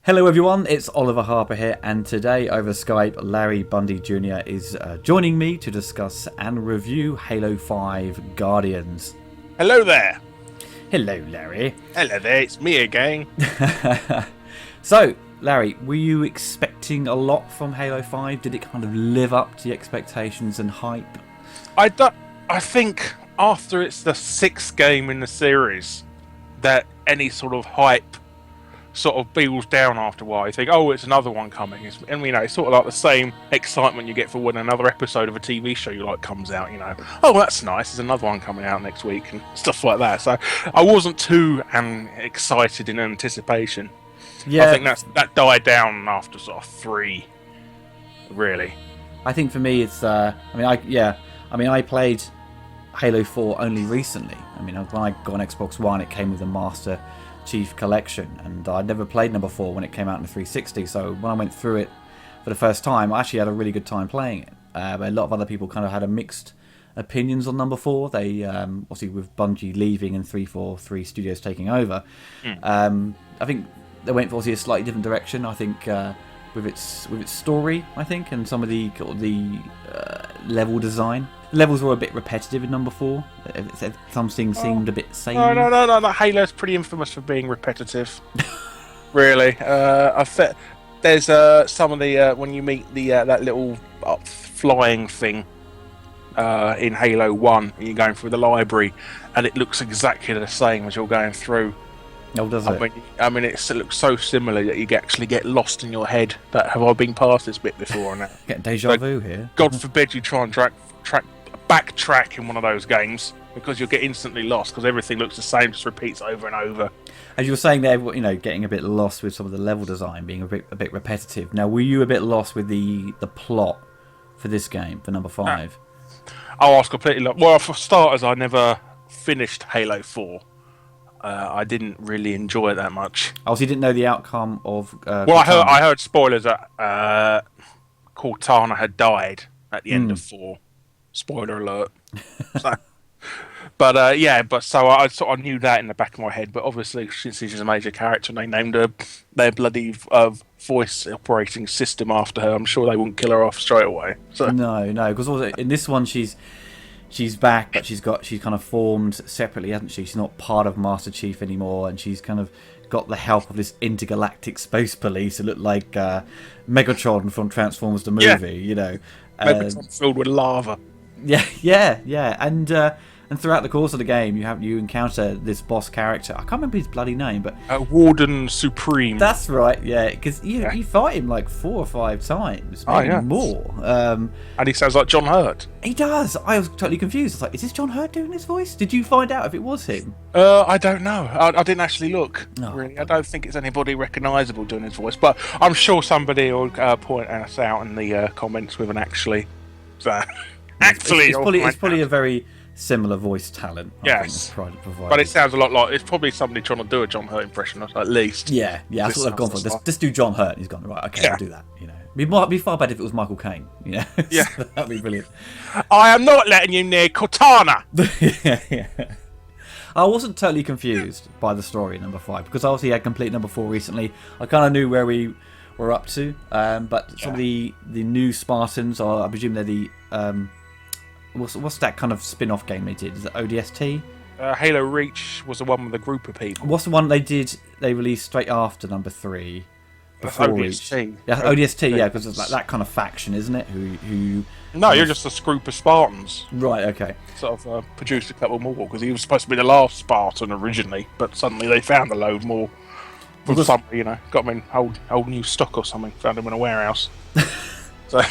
Hello everyone, it's Oliver Harper here, and today over Skype, Larry Bundy Jr. is joining me to discuss and review Halo 5 Guardians. Hello there. Hello, Larry. Hello there, it's me again. So, Larry, were you expecting a lot from Halo 5? Did it kind of live up to your expectations and hype? I think after it's the sixth game in the series, that any sort of hype sort of beels down after a while. You think, oh, it's another one coming. And it's sort of like the same excitement you get for when another episode of a TV show you like comes out, Oh, that's nice, there's another one coming out next week and stuff like that. So I wasn't too excited in anticipation. Yeah. I think that died down after sort of 3, really. I think for me it's, I played Halo 4 only recently. When I got on Xbox One, it came with the Master Chief Collection, and I'd never played number 4 when it came out in the 360, so when I went through it for the first time, I actually had a really good time playing it. A lot of other people kind of had a mixed opinions on number 4. They obviously, with Bundy leaving and 343 Studios taking over, I think they went for obviously a slightly different direction. I think with its story, I think, and some of the level design. The levels were a bit repetitive in number 4. Some things seemed a bit samey. No. Halo's pretty infamous for being repetitive. Really. There's some of the when you meet the that little flying thing in Halo 1, and you're going through the library, and it looks exactly the same as you're going through. Oh, does it? It looks so similar that you actually get lost in your head. That have I been past this bit before now? Getting deja vu here. God forbid you try and backtrack in one of those games, because you'll get instantly lost because everything looks the same, just repeats over and over. As you were saying there, getting a bit lost with some of the level design being a bit repetitive. Now, were you a bit lost with the plot for this game, for number 5? I was completely lost. Well, for starters, I never finished Halo 4. I didn't really enjoy it that much. Oh, so you didn't know the outcome of I heard spoilers that Cortana had died at the end of 4. Spoiler alert. But I sort of knew that in the back of my head. But obviously, since she's a major character and they named their bloody voice operating system after her, I'm sure they wouldn't kill her off straight away. So. No, because also in this one she's back, but she's kind of formed separately, hasn't she? She's not part of Master Chief anymore, and she's kind of got the help of this intergalactic space police who look like Megatron from Transformers the movie, Megatron filled with lava. Yeah, and throughout the course of the game, you encounter this boss character. I can't remember his bloody name, but Warden Supreme. That's right, yeah, because you fight him like 4 or 5 times, maybe more. And he sounds like John Hurt. He does. I was totally confused. I was like, is this John Hurt doing this voice? Did you find out if it was him? I don't know. I didn't actually look. No. Really, I don't think it's anybody recognisable doing his voice, but I'm sure somebody will point us out in the comments with an actually. So. It's probably a very similar voice talent. Yes, but it sounds a lot like it's probably somebody trying to do a John Hurt impression, at least. Yeah, that's what they've gone for. Just do John Hurt. And he's gone, right, okay, I'll do that. It might be far better if it was Michael Caine. Yeah, so that'd be brilliant. I am not letting you near Cortana. Yeah. I wasn't totally confused by the story in number 5 because obviously I had completed number 4 recently. I kind of knew where we were up to, but some of the new Spartans, or I presume they're the what's that kind of spin-off game they did? Is it ODST? Halo Reach was the one with a group of people. What's the one they released straight after number 3? Before ODST. Reach? Yeah, ODST, yeah, because it's like that kind of faction, isn't it? Who No, you're just a group of Spartans. Right, okay. Sort of produced a couple more, because he was supposed to be the last Spartan originally, but suddenly they found a load more. From somebody, got them in old new stock or something, found them in a warehouse. So...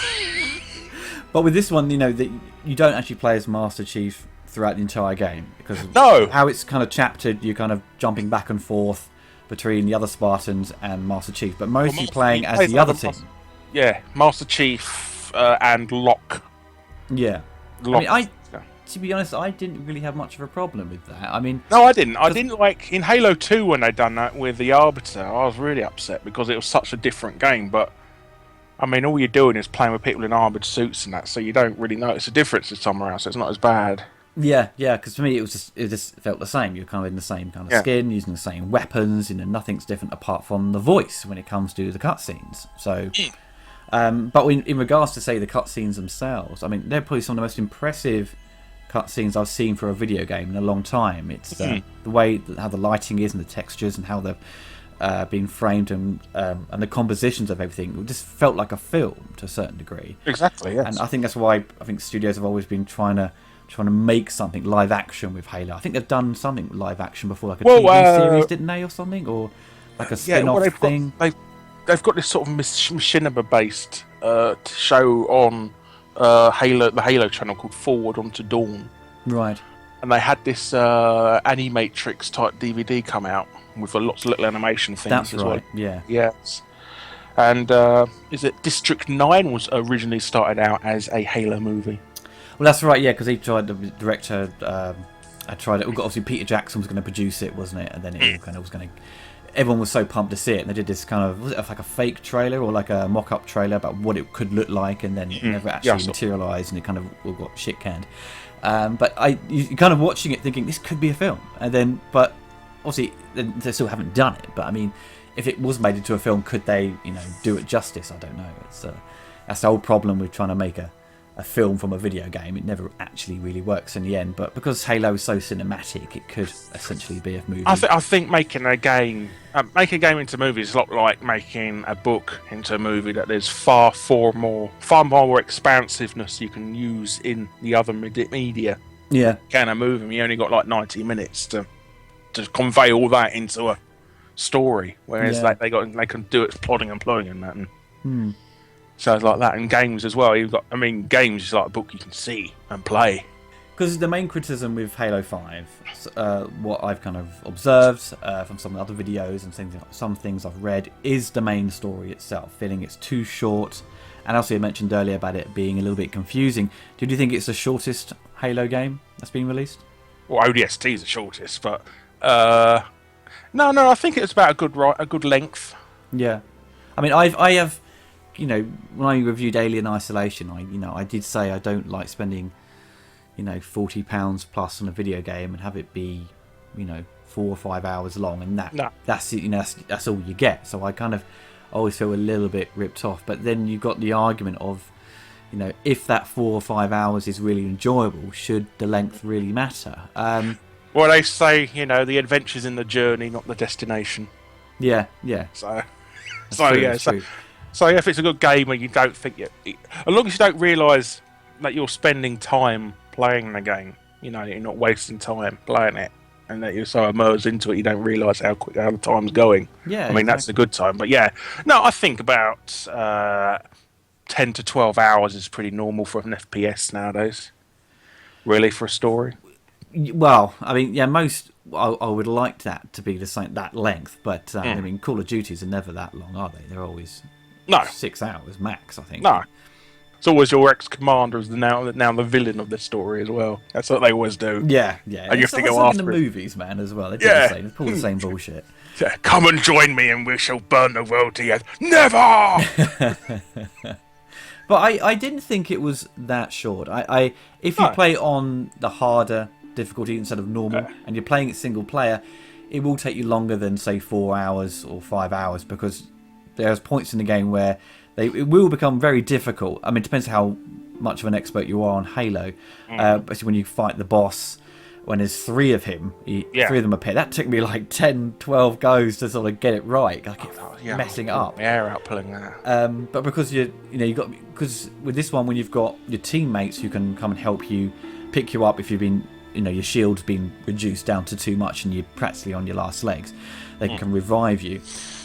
But with this one, that you don't actually play as Master Chief throughout the entire game, because of how it's kind of chaptered. You're kind of jumping back and forth between the other Spartans and Master Chief, but mostly playing as the other team. Yeah, Master Chief and Locke. Yeah. Locke. To be honest, I didn't really have much of a problem with that. No, I didn't. I didn't like in Halo 2 when they'd done that with the Arbiter. I was really upset because it was such a different game, but. All you're doing is playing with people in armoured suits and that, so you don't really notice a difference with somewhere else. It's not as bad. Yeah, yeah. Because for me, it just felt the same. You're kind of in the same kind of Yeah. skin, using the same weapons. Nothing's different apart from the voice when it comes to the cutscenes. So, but in regards to say the cutscenes themselves, I mean, they're probably some of the most impressive cutscenes I've seen for a video game in a long time. It's the way how the lighting is and the textures and how they've been framed and the compositions of everything. It just felt like a film to a certain degree. Exactly. Yes. And I think that's why I think studios have always been trying to make something live action with Halo. I think they've done something live action before, like a TV series, didn't they, or something, or like a spin-off thing. They've got this sort of machinima-based show on the Halo channel called Forward Onto Dawn. Right. And they had this Animatrix type DVD come out with lots of little animation things. That's as right. well. Yeah. Yes. And is it District 9 was originally started out as a Halo movie? Well, that's right. Yeah, because he tried, the director. I tried it. Obviously, Peter Jackson was going to produce it, wasn't it? And then it kind of was going to. Everyone was so pumped to see it, and they did this kind of, was it like a fake trailer or like a mock-up trailer about what it could look like, and then it never actually materialised, and it kind of all got shit canned. But you're kind of watching it thinking this could be a film, and then, but obviously they still haven't done it. But I mean, if it was made into a film, could they, do it justice? I don't know. That's the whole problem with trying to make a film from a video game. It never actually really works in the end. But because Halo is so cinematic, it could essentially be a movie. I think making a game into a movie is a lot like making a book into a movie. That there's far more expansiveness you can use in the other media. Yeah. Can a movie? You only got like 90 minutes to convey all that into a story, whereas they can do it plodding and that. And, So it's like that in games as well. Games is like a book you can see and play. Because the main criticism with Halo 5, what I've kind of observed from some other videos and some things I've read, is the main story itself, feeling it's too short. And also you mentioned earlier about it being a little bit confusing. Do you think it's the shortest Halo game that's been released? Well, ODST is the shortest, but no, I think it's about a good length. Yeah, I mean, I have. When I reviewed Alien Isolation, I did say I don't like spending, £40 plus on a video game and have it be, 4 or 5 hours long, and that's it. That's all you get. So I kind of always feel a little bit ripped off. But then you've got the argument of, if that 4 or 5 hours is really enjoyable, should the length really matter? Well, they say, the adventure's in the journey, not the destination. Yeah. So if it's a good game and you don't think as long as you don't realise that you're spending time playing the game, you're not wasting time playing it, and that you're so immersed into it, you don't realise how quick the time's going. Yeah, that's a good time. But I think about 10 to 12 hours is pretty normal for an FPS nowadays. Really, for a story. Well, most I would like that to be the same that length, but Call of Duties are never that long, are they? They're always 6 hours max, I think. No, it's always your ex-commander is now the villain of the story as well. That's what they always do. Yeah. And you have to go like after in the movies, man, as well. They do the same. They pull the same bullshit. Come and join me, and we shall burn the world together. Never. But I didn't think it was that short. If you play on the harder difficulty instead of normal, and you're playing it single player, it will take you longer than say 4 hours or 5 hours, because there's points in the game where it will become very difficult. I mean, it depends how much of an expert you are on Halo. But when you fight the boss, when there's 3 of him, 3 of them appear. That took me like 10, 12 goes to sort of get it right. I kept messing it up. Air out pulling that. But because because with this one, when you've got your teammates who can come and help you, pick you up if you've been, your shield's been reduced down to too much and you're practically on your last legs, they can revive you.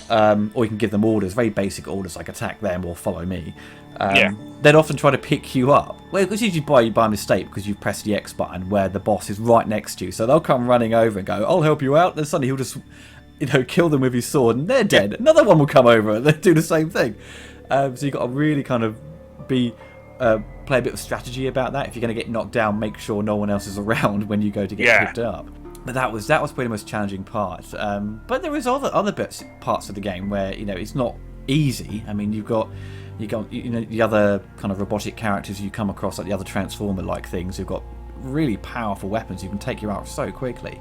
Or you can give them orders, very basic orders like attack them or follow me. They'd often try to pick you up. Well, it's usually by mistake, because you've pressed the X button where the boss is right next to you. So they'll come running over and go, I'll help you out. Then suddenly he'll just, kill them with his sword and they're dead. Another one will come over and they do the same thing. So you've got to really kind of play a bit of strategy about that. If you're going to get knocked down, make sure no one else is around when you go to get picked up. But that was probably the most challenging part. But there was other parts of the game where it's not easy. I mean, you've got the other kind of robotic characters you come across, like the other Transformer-like things who've got really powerful weapons. You can take you out so quickly.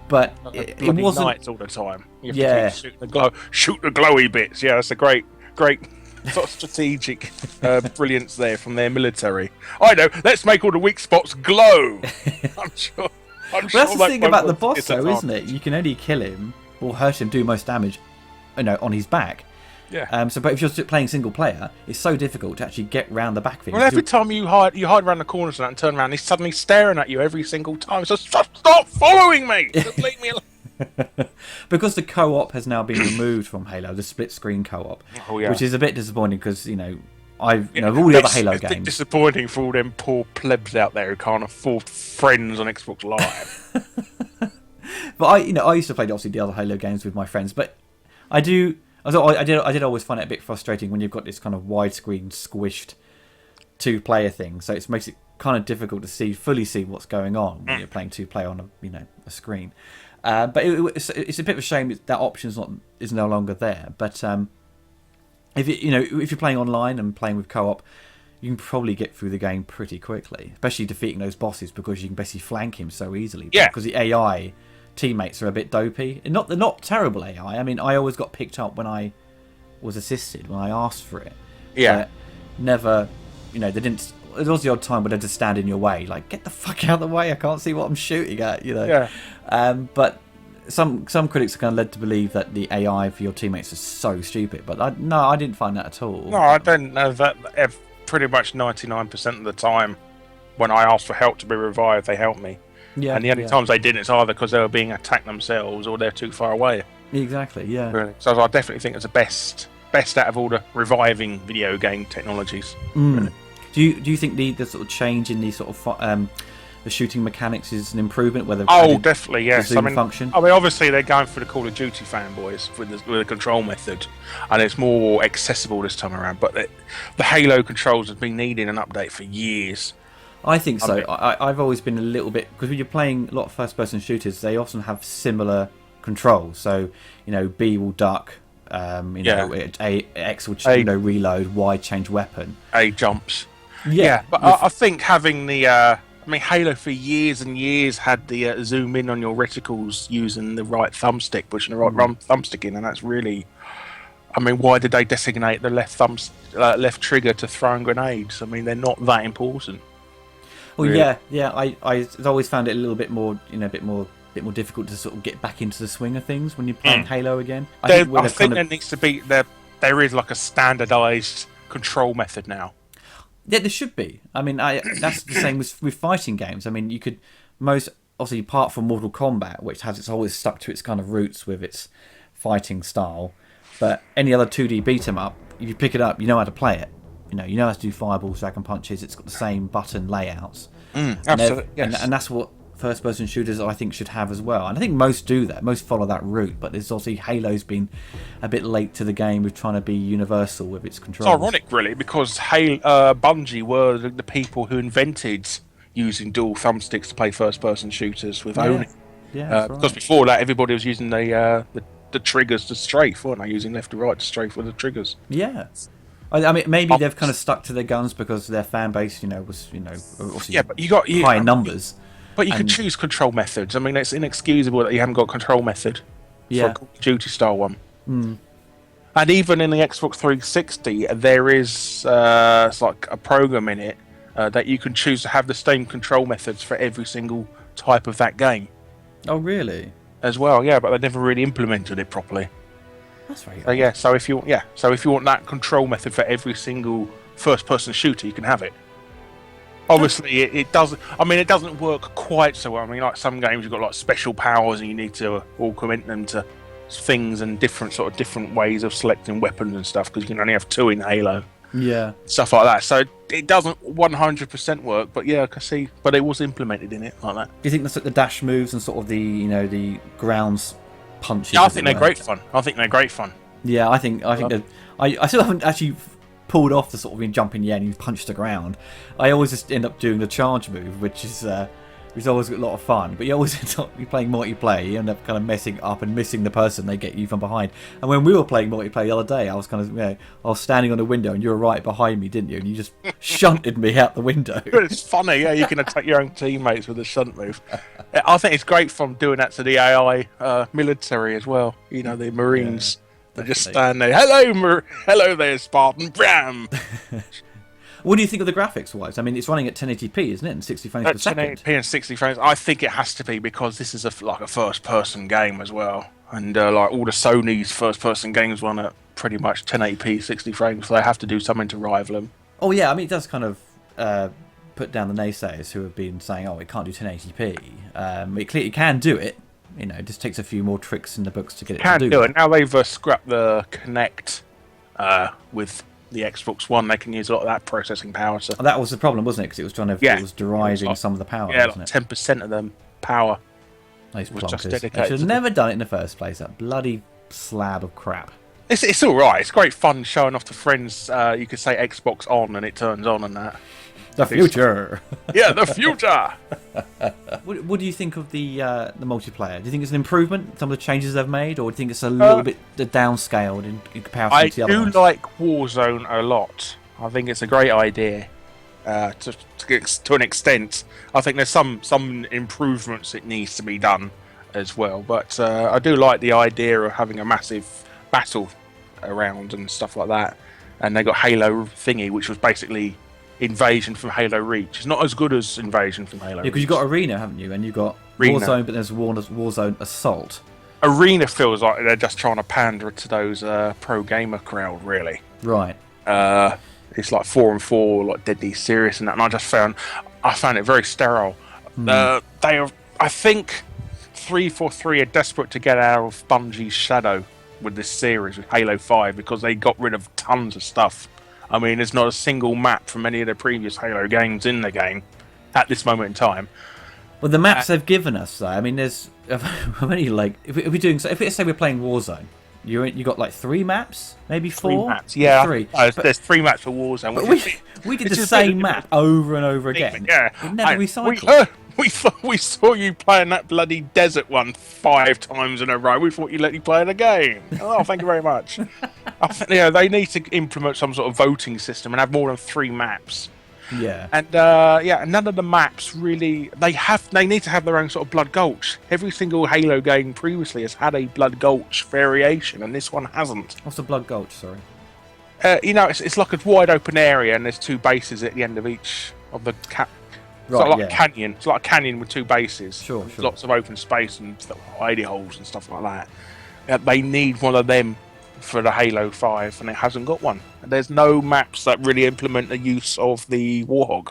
But it wasn't knights all the time. You have to shoot the glowy bits. Yeah, that's a great sort of strategic brilliance there from their military. I know. Let's make all the weak spots glow. I'm sure. Well, that's the thing about the boss, though, isn't it? You can only kill him or hurt him, do most damage, on his back. Yeah. But if you're playing single player, it's so difficult to actually get round the back of him. Well, every time you hide around the corners and turn around, he's suddenly staring at you every single time. So stop following me! Just leave me alone. Because the co-op has now been removed from Halo, the split-screen co-op, which is a bit disappointing because of all the other Halo games. It's disappointing for all them poor plebs out there who can't afford friends on Xbox Live. But I used to play obviously the other Halo games with my friends, but I did always find it a bit frustrating when you've got this kind of widescreen squished two-player thing. So it makes it kind of difficult to fully see what's going on when you're playing two-player on a screen. But it's a bit of a shame that option is no longer there. But if you're playing online and playing with co-op, you can probably get through the game pretty quickly, especially defeating those bosses because you can basically flank him so easily. Yeah. Because the AI teammates are a bit dopey. And they're not terrible AI. I mean, I always got picked up when I was assisted, when I asked for it. Yeah. But never, they didn't. There was the odd time where they'd just stand in your way, like, get the fuck out of the way, I can't see what I'm shooting at, Yeah. But some critics are kind of led to believe that the AI for your teammates is so stupid. But I didn't find that at all. No, I don't know that. Pretty much 99% of the time, when I asked for help to be revived, they helped me. Yeah. And the only times they didn't, it's either because they were being attacked themselves or they're too far away. Exactly. Yeah. Really. So I definitely think it's the best out of all the reviving video game technologies. Really. Do you think the sort of change in the sort of the shooting mechanics is an improvement? Definitely, yes. The zoom function? I mean, obviously they're going for the Call of Duty fanboys with the control method, and it's more accessible this time around. But the Halo controls have been needing an update for years. I think so. I've always been a little bit, because when you're playing a lot of first-person shooters, they often have similar controls. So B will duck. X will reload. Y change weapon. A jumps. Yeah, but I think having the Halo for years and years had the zoom in on your reticles using the right thumbstick, pushing the right thumbstick in, and that's really. I mean, why did they designate the left trigger to throwing grenades? I mean, they're not that important. Well, really. yeah. I always found it a little bit more, a bit more difficult to sort of get back into the swing of things when you're playing Halo again. I think there needs to be there is like a standardized control method now. Yeah, there should be. I mean, that's the same with fighting games. I mean, you could obviously apart from Mortal Kombat, which has always stuck to its kind of roots with its fighting style, but any other 2D beat 'em up, if you pick it up, you know how to play it. You know how to do fireballs, dragon punches. It's got the same button layouts. Absolutely, yes. And that's what first-person shooters I think should have as well. And I think most do that. Most follow that route. But there's obviously Halo's been a bit late to the game with trying to be universal with its controls. It's ironic, really, because Bundy were the people who invented using dual thumbsticks to play first-person shooters with Oni. Yeah, because before that, everybody was using the triggers to strafe, weren't they? Using left to right to strafe with the triggers. Yeah. I mean, maybe they've kind of stuck to their guns because their fan base, was, obviously but you got high numbers. But you can choose control methods. I mean, it's inexcusable that you haven't got a control method for a Call of Duty style one. And even in the Xbox 360, there is it's like a program in it that you can choose to have the same control methods for every single type of that game. Oh, really? As well, yeah, but they never really implemented it properly. That's very odd. So if you want that control method for every single first-person shooter, you can have it. Obviously, it doesn't. I mean, it doesn't work quite so well. I mean, like some games, you've got like special powers, and you need to augment them to things and different ways of selecting weapons and stuff, because you can only have 2 in Halo. Yeah. Stuff like that. So it doesn't 100% work, but yeah, I can see. But it was implemented in it like that. Do you think that's like the dash moves and sort of the the grounds punches? Yeah, I think they're great fun. Yeah, I think that I still haven't actually pulled off the sort of jump in the air and you punch the ground. I always just end up doing the charge move, which is which is always a lot of fun. But you always end up playing multiplayer. You end up kind of messing up and missing the person they get you from behind. And when we were playing multiplayer the other day, I was kind of, I was standing on the window and you were right behind me, didn't you? And you just shunted me out the window. It's funny, yeah. You can attack your own teammates with a shunt move. I think it's great fun doing that to the AI military as well. You know, the Marines. They just stand there. Hello there, Spartan. Bram. What do you think of the graphics-wise? I mean, it's running at 1080p, isn't it? And 60 frames per second. 1080p and 60 frames. I think it has to be because this is like a first-person game as well. And like all the Sony's first-person games run at pretty much 1080p, 60 frames. So they have to do something to rival them. Oh, yeah. I mean, it does kind of put down the naysayers who have been saying, oh, it can't do 1080p. It clearly can do it. You know, it just takes a few more tricks in the books to get it to do it. Now they've scrapped the Kinect with the Xbox One. They can use a lot of that processing power. So. That was the problem, wasn't it? Because it was trying to, it was deriving some of the power. Yeah, wasn't like 10% of the power. Those was just plonkers. dedicated. They should have never done it in the first place. That bloody slab of crap. It's all right. It's great fun showing off to friends. You could say Xbox on and it turns on and that. The future. Yeah, the future. What do you think of the multiplayer? Do you think it's an improvement, some of the changes they've made, or do you think it's a little bit downscaled in comparison to the other ones? I do like Warzone a lot. I think it's a great idea to an extent. I think there's some improvements that needs to be done as well. But I do like the idea of having a massive battle around and stuff like that. And they got Halo thingy, which was basically Invasion from Halo Reach. It's not as good as Invasion from Halo Reach. Yeah, because you've got Arena, haven't you? And you've got Warzone, but there's Warzone Assault. Arena feels like they're just trying to pander to those pro gamer crowd, really. Right. It's like 4-on-4, like deadly serious and that. And I found it very sterile. I think 343 are desperate to get out of Bungie's shadow with this series with Halo 5 because they got rid of tons of stuff. I mean, there's not a single map from any of the previous Halo games in the game at this moment in time. Well, the maps they've given us, though, I mean, there's only like if let's say we're playing Warzone, you got like 3 maps, maybe 4. 3 maps, yeah. 3. There's 3 maps for Warzone. But we did the same map over and over again. Yeah, it never recycled. We saw you playing that bloody desert one 5 times in a row. We thought you'd let you play the game. Oh, thank you very much. I think they need to implement some sort of voting system and have more than 3 maps. Yeah. And none of the maps really. They need to have their own sort of Blood Gulch. Every single Halo game previously has had a Blood Gulch variation, and this one hasn't. What's the Blood Gulch? Sorry. It's like a wide open area, and there's 2 bases at the end of each of the It's like a canyon. It's like a canyon with 2 bases. Sure. Lots of open space and hidey holes and stuff like that. They need one of them for the Halo 5, and it hasn't got one. There's no maps that really implement the use of the Warhog.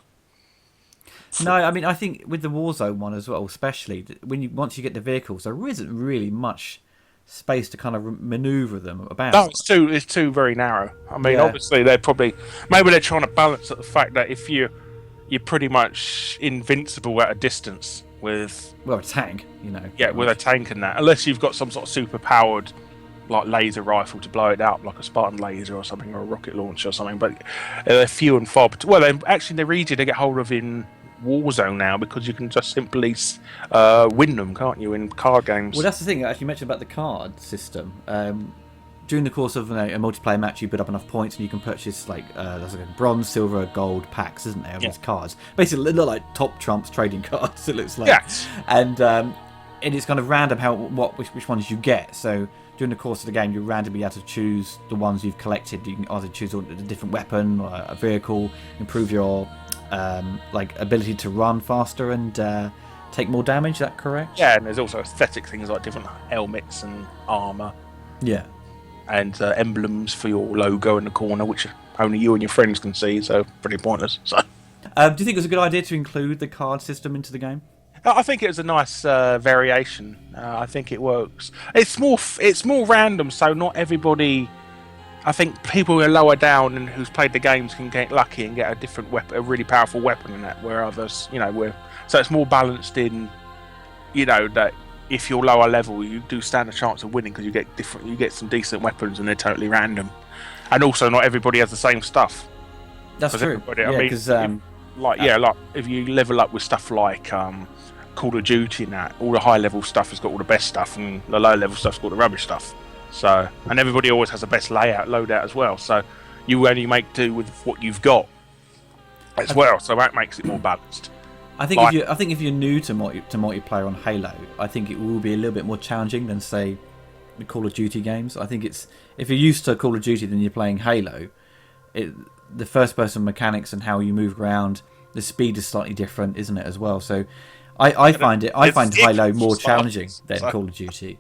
No, I mean, I think with the Warzone one as well, especially once you get the vehicles, there isn't really much space to kind of maneuver them about. No, it's too very narrow. I mean, obviously they're trying to balance at the fact that if you're pretty much invincible at a distance with a tank, with a tank and that, unless you've got some sort of super powered like laser rifle to blow it up, like a Spartan laser or something, or a rocket launcher or something. But they're few and far between. Well, they're easy to get hold of in Warzone now because you can just simply win them, can't you, in card games? Well, that's the thing. I actually mentioned about the card system. During the course of a multiplayer match, you build up enough points and you can purchase there's like a bronze, silver, gold packs, isn't there? Of these cards. Basically, they look like Top Trump's trading cards. It looks like. Yes. And it's kind of random which ones you get. So during the course of the game, you're randomly able to choose the ones you've collected. You can either choose a different weapon or a vehicle, improve your ability to run faster and take more damage. Is that correct? Yeah, and there's also aesthetic things like different helmets and armor. Yeah. And emblems for your logo in the corner, which only you and your friends can see, so pretty pointless. So, do you think it was a good idea to include the card system into the game? I think it was a nice variation. I think it works. It's more random, so not everybody. I think people who are lower down and who's played the games can get lucky and get a different weapon, a really powerful weapon in that. Where others, so it's more balanced in, that. If you're lower level, you do stand a chance of winning because you get some decent weapons and they're totally random, and also not everybody has the same stuff. That's true. Because if you level up with stuff like Call of Duty and that, all the high level stuff has got all the best stuff, and the low level stuff's got the rubbish stuff. So, and everybody always has the best loadout as well. So, you only make do with what you've got as well. So that makes it more balanced. I think if you're new to multiplayer on Halo, I think it will be a little bit more challenging than say the Call of Duty games. I think it's if you're used to Call of Duty, then you're playing Halo. The first person mechanics and how you move around, the speed is slightly different, isn't it as well? So I find Halo more challenging than Call of Duty.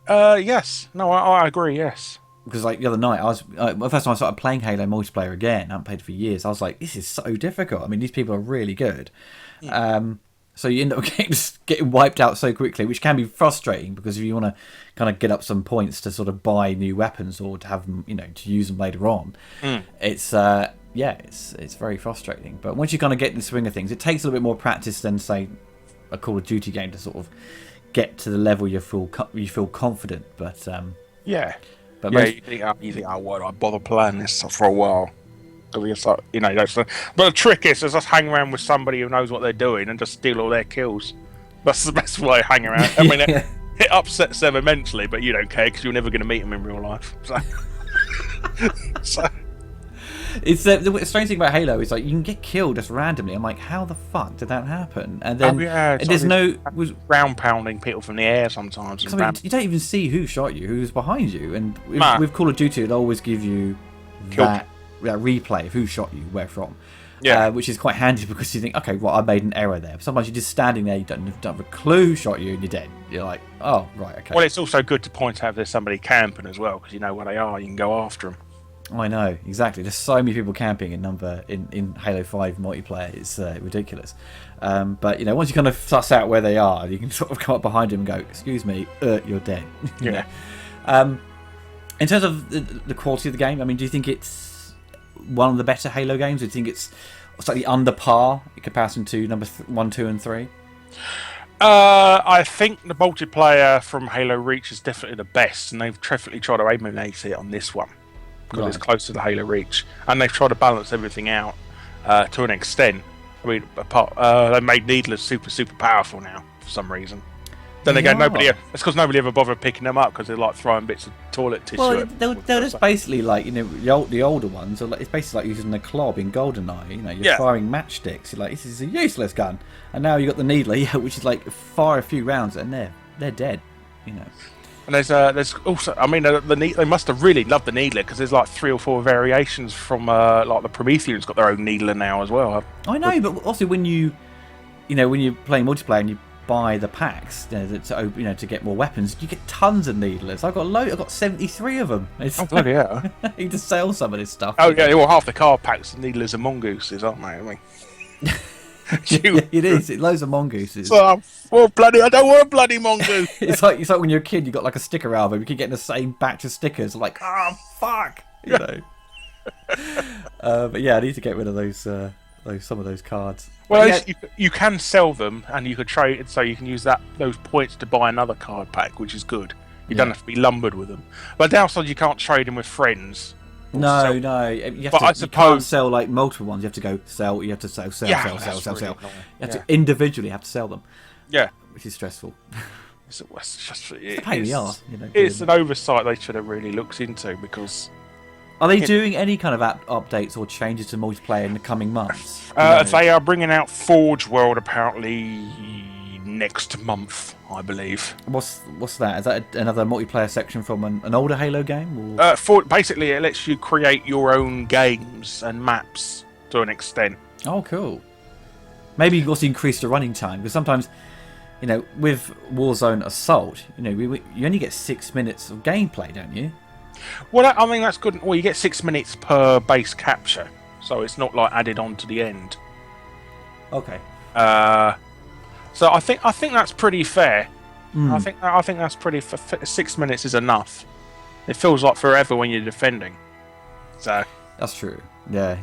Yes, no, I agree. Yes. Because like the other night, the first time I started playing Halo multiplayer again, I haven't played for years. I was like, this is so difficult. I mean, these people are really good. So you end up getting wiped out so quickly, which can be frustrating because if you want to kind of get up some points to sort of buy new weapons or to have them, to use them later on, it's very frustrating. But once you kind of get in the swing of things, it takes a little bit more practice than say a Call of Duty game to sort of get to the level you feel confident. But But you think, oh, why do I bother playing this for a while? But the trick is just hang around with somebody who knows what they're doing and just steal all their kills. That's the best way to hang around. I mean, it upsets them immensely, but you don't care because you're never going to meet them in real life. So. It's the strange thing about Halo is like you can get killed just randomly. I'm like, how the fuck did that happen? And then there's no ground pounding people from the air sometimes. I mean, you don't even see who shot you, who's behind you. And with Call of Duty, it'll always give you that replay of who shot you, where from. Yeah, which is quite handy because you think, okay, well, I made an error there. Sometimes you're just standing there, you don't have a clue who shot you, and you're dead. You're like, oh, right, okay. Well, it's also good to point out if there's somebody camping as well because you know where they are. You can go after them. I know, exactly. There's so many people camping in Halo 5 multiplayer. It's ridiculous. But once you kind of suss out where they are, you can sort of come up behind them and go, "Excuse me, you're dead." Yeah. In terms of the quality of the game, I mean, do you think it's one of the better Halo games? Do you think it's slightly under par in comparison to number 1, 2, and 3? I think the multiplayer from Halo Reach is definitely the best, and they've definitely tried to emulate it on this one. Because it's close to the Halo Reach, and they've tried to balance everything out to an extent. I mean, they made Needlers super powerful now for some reason. Then again, it's because nobody ever bothered picking them up because they're like throwing bits of toilet tissue. Well, they're just basically like the older ones. Are like, it's basically like using the club in GoldenEye. You're firing matchsticks. You're like, this is a useless gun, and now you got the Needler, which is like fire a few rounds and they're dead. And there's also, I mean, they must have really loved the Needler because there's like 3 or 4 variations from like the Prometheus got their own Needler now as well. I know, but also when you're playing multiplayer and you buy the packs, to get more weapons, you get tons of Needlers. I've got 73 of them. Oh bloody yeah! You just sell some of this stuff. Oh yeah, well half the card packs are Needlers and mongooses, aren't they? I mean. It is. It's loads of mongooses. I don't want a bloody mongoose. it's like when you're a kid, you got like a sticker album. You keep getting the same batch of stickers. Like, oh fuck, But yeah, I need to get rid of those some of those cards. Well, you can sell them, and you could trade, so you can use those points to buy another card pack, which is good. You don't have to be lumbered with them. But downside, you can't trade them with friends. No. You can't sell like multiple ones. You have to go sell. You have to sell. You have to individually have to sell them. Yeah, which is stressful. It's a pain in the arse. It's an oversight they should have really looked into because. Are they doing any kind of updates or changes to multiplayer in the coming months? They are bringing out Forge World apparently next month, I believe. What's that? Is that another multiplayer section from an older Halo game? Basically, it lets you create your own games and maps to an extent. Oh, cool. Maybe you also increase the running time because sometimes, with Warzone Assault, you only get 6 minutes of gameplay, don't you? Well, I mean that's good. Well, you get 6 minutes per base capture, so it's not like added on to the end. Okay. So I think that's pretty fair. I think that's pretty. 6 minutes is enough. It feels like forever when you're defending. So that's true. Yeah.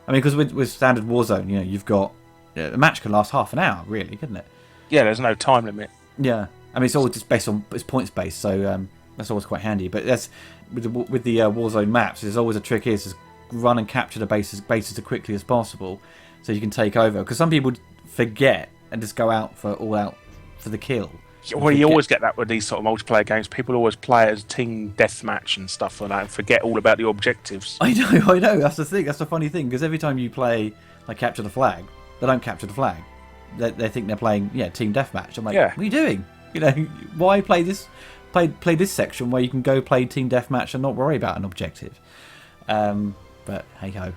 I mean, because with standard Warzone, you've got a match can last half an hour, really, couldn't it? Yeah, there's no time limit. Yeah, I mean it's always just it's points based, so that's always quite handy. But that's with the Warzone maps. There's always a trick is run and capture the bases as quickly as possible, so you can take over. Because some people forget and just go out for the kill. Well, you always get that with these sort of multiplayer games. People always play as team deathmatch and stuff like that and forget all about the objectives. I know. That's the thing. That's the funny thing, because every time you play like capture the flag, they don't capture the flag. They think they're playing team deathmatch. I'm like, what are you doing? Why play this section where you can go play team deathmatch and not worry about an objective? But hey ho,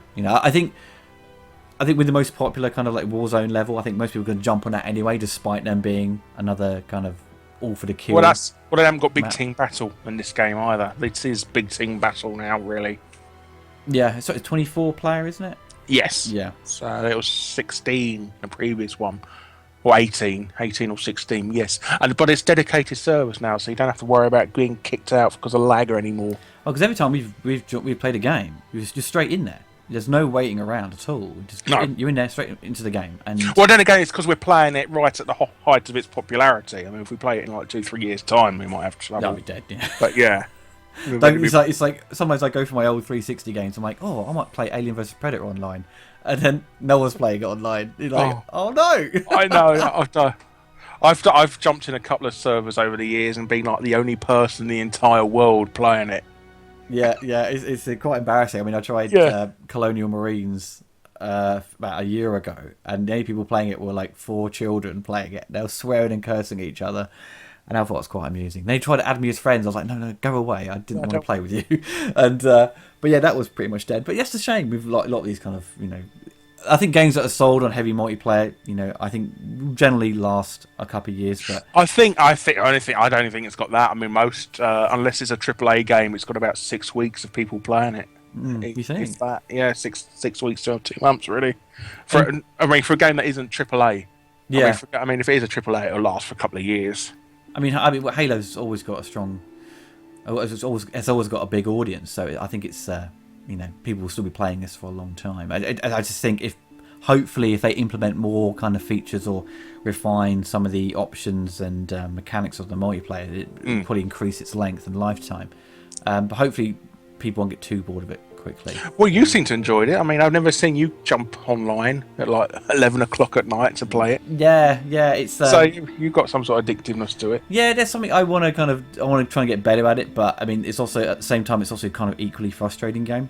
I think with the most popular kind of like Warzone level, I think most people are going to jump on that anyway, despite them being another kind of all for the kill. Well, they haven't got big team battle in this game either. This is big team battle now, really. Yeah, so it's 24 player, isn't it? Yes. Yeah. So it was 16 the previous one, or 18 or 16. Yes, but it's dedicated servers now, so you don't have to worry about being kicked out because of lag anymore. Well, because every time we've played a game, you're just straight in there. There's no waiting around at all. You're in there straight into the game. And well, then again, it's because we're playing it right at the height of its popularity. I mean, if we play it in like 2-3 years' time, we might have trouble. I'll be dead. Yeah. But yeah, it's like sometimes I go for my old 360 games. I'm like, I might play Alien vs Predator online, and then no one's playing it online. You're like, oh no! I know. I've jumped in a couple of servers over the years and been like the only person in the entire world playing it. Yeah, it's quite embarrassing. I mean, I tried Colonial Marines about a year ago, and the only people playing it were like 4 children playing it. They were swearing and cursing at each other, and I thought it was quite amusing. They tried to add me as friends. I was like, no, go away. I didn't want to play with you. And but yeah, that was pretty much dead. But yes, it's a shame with like a lot of these kind of I think games that are sold on heavy multiplayer, I think generally last a couple of years. But I don't think it's got that. I mean, most unless it's a AAA game, it's got about 6 weeks of people playing it. You think? If that, yeah, 6 weeks to 2 months, really. For a game that isn't AAA. Yeah. I mean, if it is a AAA, it'll last for a couple of years. I mean, Halo's always got a strong. It's always got a big audience, so I think it's people will still be playing this for a long time. I just think hopefully if they implement more kind of features or refine some of the options and mechanics of the multiplayer, it will probably increase its length and lifetime. But hopefully people won't get too bored of it quickly. Well, you seem to enjoy it. I mean, I've never seen you jump online at like 11 o'clock at night to play it. Yeah, it's so you've got some sort of addictiveness to it. Yeah, there's something I want to try and get better at it, but I mean, it's also at the same time it's also kind of equally frustrating game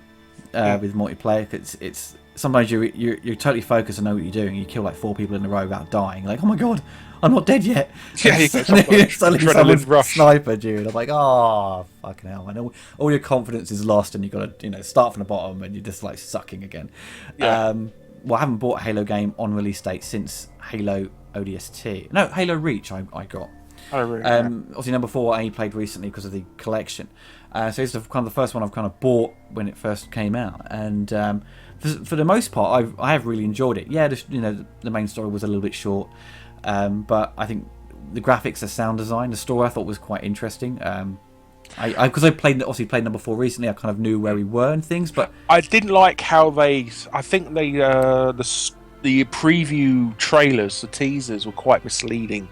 with multiplayer. It's sometimes you're totally focused and know what you're doing. You kill like 4 people in a row without dying. You're like, oh my god, I'm not dead yet. Yeah, you got someone's sniped you, and I'm like, oh fucking hell! And all your confidence is lost, and you got to start from the bottom, and you're just like sucking again. Yeah. Well, I haven't bought a Halo game on release date since Halo ODST. No, Halo Reach I got. Oh, really? Obviously, number 4 I only played recently because of the collection. So it's kind of the first one I've kind of bought when it first came out, and for the most part, I have really enjoyed it. Yeah, the main story was a little bit short, but I think the graphics, the sound design, the story I thought was quite interesting. Because I played number 4 recently, I kind of knew where we were and things, but I didn't like how I think the preview trailers, the teasers, were quite misleading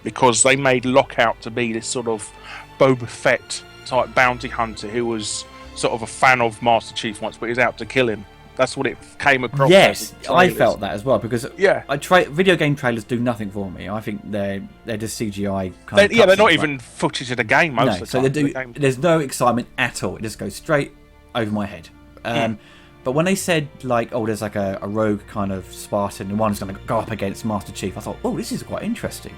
because they made Lockout to be this sort of Boba Fett type bounty hunter who was sort of a fan of Master Chief once, but he's out to kill him. That's what it came across. Yes, I felt that as well because yeah, video game trailers do nothing for me. I think they're just CGI. They're not even footage of the game most of the time. So there's no excitement at all. It just goes straight over my head. But when they said like, there's like a rogue kind of Spartan and one's going to go up against Master Chief, I thought, this is quite interesting.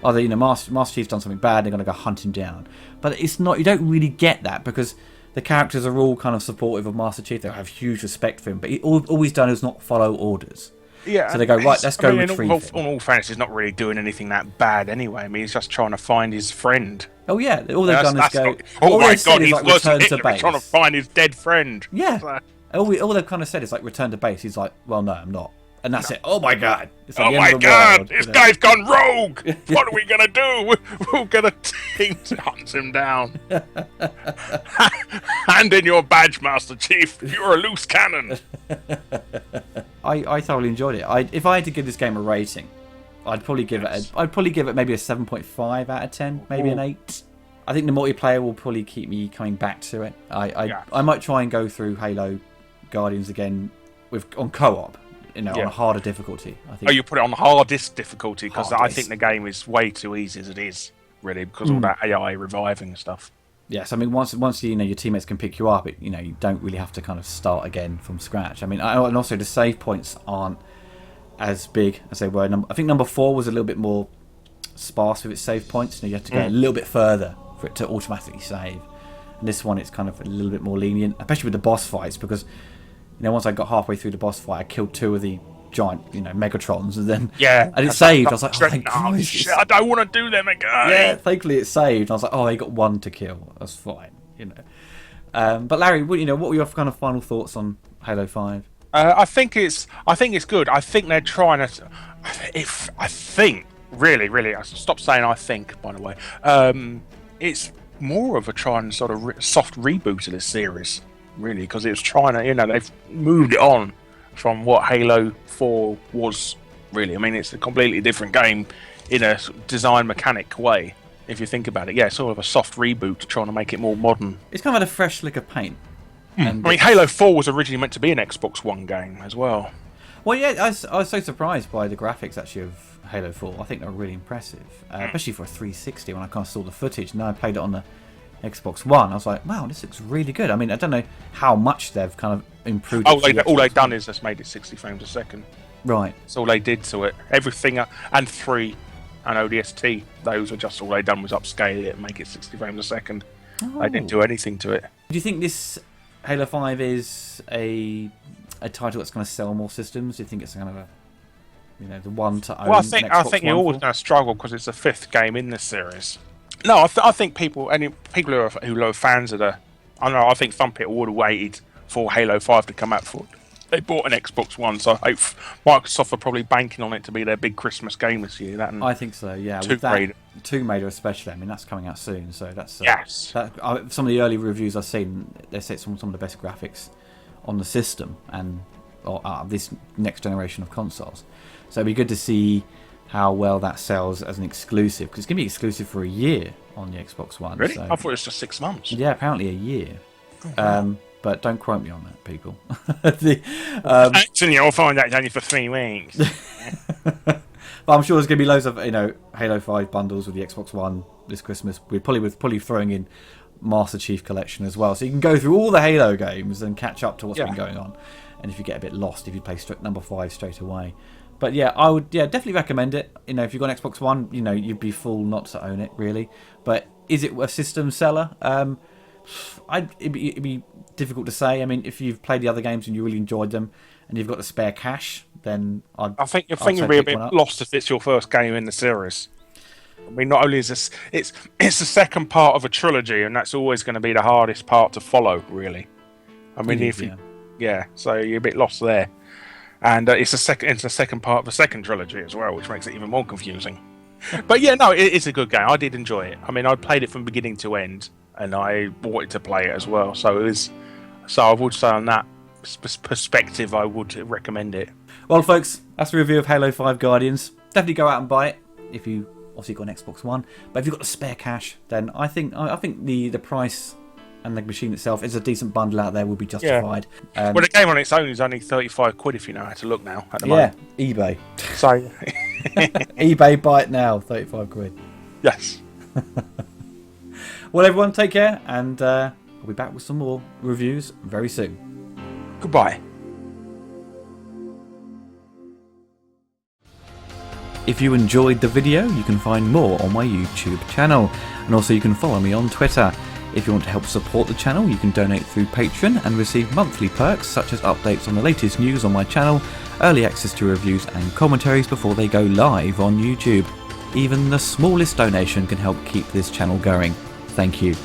Master Chief's done something bad, they're going to go hunt him down. But it's not. You don't really get that because the characters are all kind of supportive of Master Chief. They have huge respect for him, but all he's done is not follow orders. Yeah. So they go, right, let's go retrieve him. In all fairness, he's not really doing anything that bad anyway. I mean, he's just trying to find his friend. Oh yeah, all they've done is go. Oh my god, he's like, return to base. Trying to find his dead friend. Yeah. All they've kind of said is like return to base. He's like, well, no, I'm not. And that's it. Oh my god! It's like oh my god! This guy's gone rogue. What are we gonna do? We'll get a team to hunt him down. Hand in your badge, Master Chief. You're a loose cannon. I thoroughly enjoyed it. If I had to give this game a rating, I'd probably give it maybe a 7.5 out of 10, maybe an 8. I think the multiplayer will probably keep me coming back to it. I might try and go through Halo Guardians again on co-op. on Yeah. a harder difficulty. I think. Oh, you put it on the hardest difficulty because I Hardest. think the game is way too easy as it is, really, because all that AI reviving and stuff. Yes, I mean once your teammates can pick you up, you don't really have to kind of start again from scratch. I mean, and also the save points aren't as big as they were. I think number 4 was a little bit more sparse with its save points. You have to go a little bit further for it to automatically save. And this one, it's kind of a little bit more lenient, especially with the boss fights, because once I got halfway through the boss fight, I killed 2 of the giant Megatrons, and then and it saved. I was like, oh, thank Christ, shit, I don't want to do them again. Yeah, thankfully it saved. I was like, oh, they got 1 to kill. That's fine, But Larry, what were your kind of final thoughts on Halo 5? I think it's good. I think they're trying to. I think really. I stop saying I think. By the way, it's more of a trying sort of soft reboot of this series, really, because it was trying to. They've moved it on from what Halo 4 was, really. I mean, it's a completely different game in a design mechanic way, if you think about it. Yeah, it's sort of a soft reboot, trying to make it more modern. It's kind of a fresh lick of paint. And I mean, Halo 4 was originally meant to be an Xbox One game as well. Well, yeah, I was so surprised by the graphics, actually, of Halo 4. I think they're really impressive, especially for a 360 when I kind of saw the footage. And then I played it on the Xbox One. I was like, wow, this looks really good. I mean, I don't know how much they've kind of improved it. All they've done is just made it 60 frames a second. Right. That's all they did to it. Everything, and 3 and ODST, those are just all they done was upscale it and make it 60 frames a second. Oh. They didn't do anything to it. Do you think this Halo 5 is a title that's going to sell more systems? Do you think it's kind of a the one to own? Well, I think you're always going to struggle because it's the 5th game in this series. No, I think people who are fans of I think some people would have waited for Halo 5 to come out for. They bought an Xbox One, so I hope Microsoft are probably banking on it to be their big Christmas game this year. That and I think so, yeah. Tomb Raider. Tomb Raider especially. I mean, that's coming out soon, so that's yes. Some of the early reviews I've seen, they say it's some of the best graphics on the system and this next generation of consoles. So it'd be good to see how well that sells as an exclusive, because it's going to be exclusive for a year on the Xbox One. Really? So. I thought it was just 6 months. Yeah, apparently a year. But don't quote me on that, people. Actually, you'll find out it's only for 3 weeks. But I'm sure there's going to be loads of Halo 5 bundles with the Xbox One this Christmas. We're probably throwing in Master Chief Collection as well, so you can go through all the Halo games and catch up to what's been going on. And if you get a bit lost, if you play number 5 straight away. But yeah, I would definitely recommend it. If you've got an Xbox One, you'd be fool not to own it, really. But is it a system seller? It'd be difficult to say. I mean, if you've played the other games and you really enjoyed them, and you've got the spare cash, then I think you'll be a bit lost if it's your first game in the series. I mean, not only is this, it's the second part of a trilogy, and that's always going to be the hardest part to follow, really. I mean, so you're a bit lost there, and it's the second part of the second trilogy as well, which makes it even more confusing. But yeah, no, it's a good game. I did enjoy it. I mean, I played it from beginning to end, and I wanted to play it as well. So I would say on that perspective, I would recommend it. Well, folks, that's the review of Halo 5 Guardians. Definitely go out and buy it if you obviously got an Xbox One. But if you've got the spare cash, then I think the price and the machine itself is a decent bundle out there, will be justified. Well, the game on its own is only £35 if you know how to look now at the moment. Yeah, eBay. So eBay, buy it now, £35. Yes. Well, everyone, take care, and I'll be back with some more reviews very soon. Goodbye. If you enjoyed the video, you can find more on my YouTube channel, and also you can follow me on Twitter. If you want to help support the channel, you can donate through Patreon and receive monthly perks such as updates on the latest news on my channel, early access to reviews and commentaries before they go live on YouTube. Even the smallest donation can help keep this channel going. Thank you.